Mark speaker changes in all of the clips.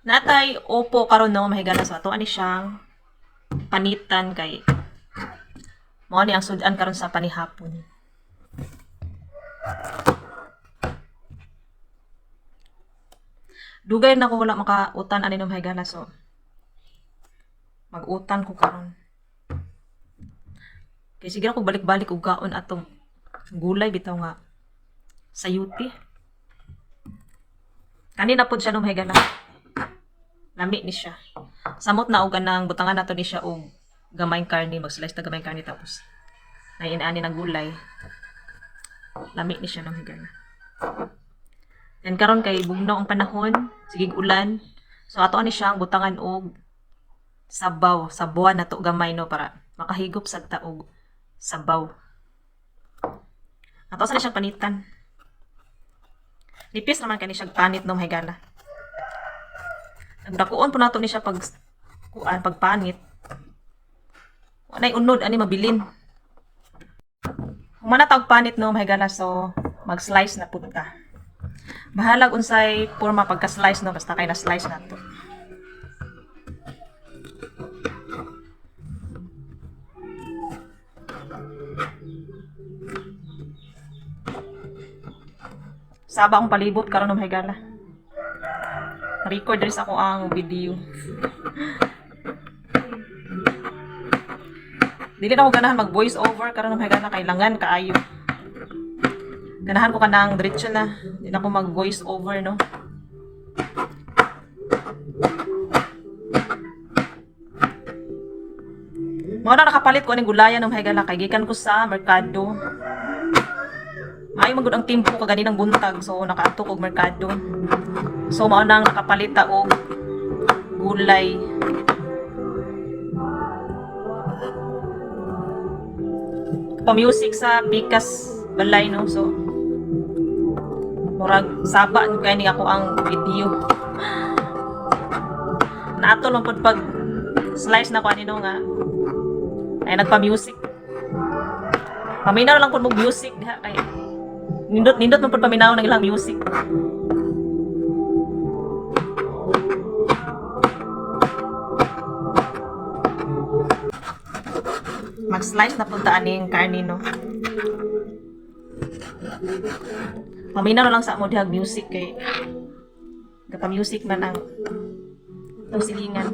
Speaker 1: Natay opo karon no mahigala sa ato ani siyang panitan kay mao ni ang sudan karon sa panihapon. Dugay na ko wala makautan ani no mahigala so mag-utan ko karon. Kay sige ako balik-balik og gaon atong gulay bitaw nga sayuti. Kanina pod siya no mahigala. Lami ni siya. Samot na og anang butangan nato ni siya og gamayng karne, mag-slice ta gamayng karne tapos nain-ani ng gulay. Lami ni siya nang higala. Then karon kay bugnaw ang panahon, sigig ulan. So ato ani siya ang butangan og sabaw, sabuan nato gamay no para makahigop sad ta og sabaw. Ato sa siyang panitan. Nipis naman kani siya panit no higala. Nagdakuon po nato ni siya pagpanit. Wanay unod ani mabilin. Humana tawag panit no mahigala so mag-slice na pud ka. Bahalag unsay porma pagka-slice no basta kay na slice nato. Saba akong palibot karon no mahigala. Record rin ako ang video. Dili na ako ganahan mag voice over karon ng higala kailangan kaayo. Ganahan ko kanang diretso na. Di na ako mag voice over no. Mao na nakapalit ko ning gulayan ng higala kay gikan ko sa merkado. Ay magud ang timpo ko ganinang buntag so nakaadto og merkado. So mao nang nakapalit ta og gulay. Pa-music sa Pikas balay no. So murag saba kay ni ako ang video. Naato lang pud pag slice na ko ani no nga. Ay nagpa-music. Paminaw lang pud mo music diha kay nindot man pud paminaw ng ilang music. Mag-slice na punta aning karne no. Paminaw na lang sa mo dihag music kay gapa music man ang itong silingan.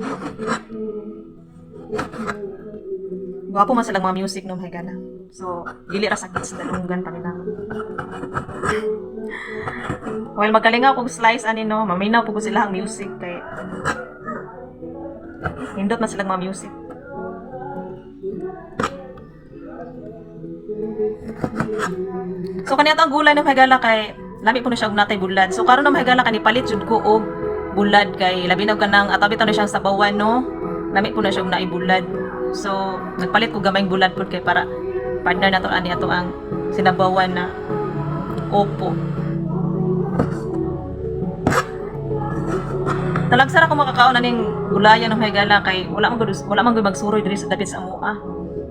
Speaker 1: Gwapo man silang mga music no mahigala. So, dili ra sakit sa dalunggan paminaw. While magaling ako slice ani no, maminaw po ko sila ang music kay hindot na silang mga music. So kaniya ang gulay ng mahigala kay lami po na siya og natay bulad. So karon na mahigala kani palit jud ko og bulad kay labi na kanang atabi ta na siyang sabawan no. Lami po na siya og naay bulad. So nagpalit ko gamayng bulad pud kay para partner na to ani ato ang sinabawan na opo. Talagsara ko makakaon aning gulayan ng mahigala kay wala man gud magsuroy diri sa dapit sa amoa.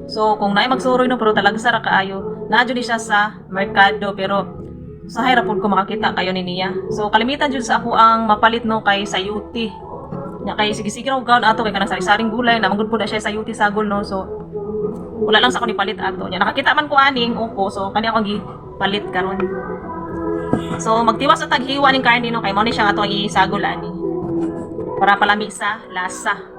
Speaker 1: So kung naay magsuroy no pero talagsara kaayo. Nadyo ni siya sa merkado pero sa hira pud ko makakita kayo ni niya. So kalimitan jud sa ako ang mapalit no kay sayuti. Nya kay sige-sige ra og gaon ato kay kanang sari-saring gulay na magud pud na siya sayuti sagol no. So wala lang sa ako ni palit ato. Nya nakakita man ko aning upo so kani ako gipalit karon. So magtiwas sa taghiwa ning karne no kay mao ni siya ato ang isagol ani. Para palami sa lasa.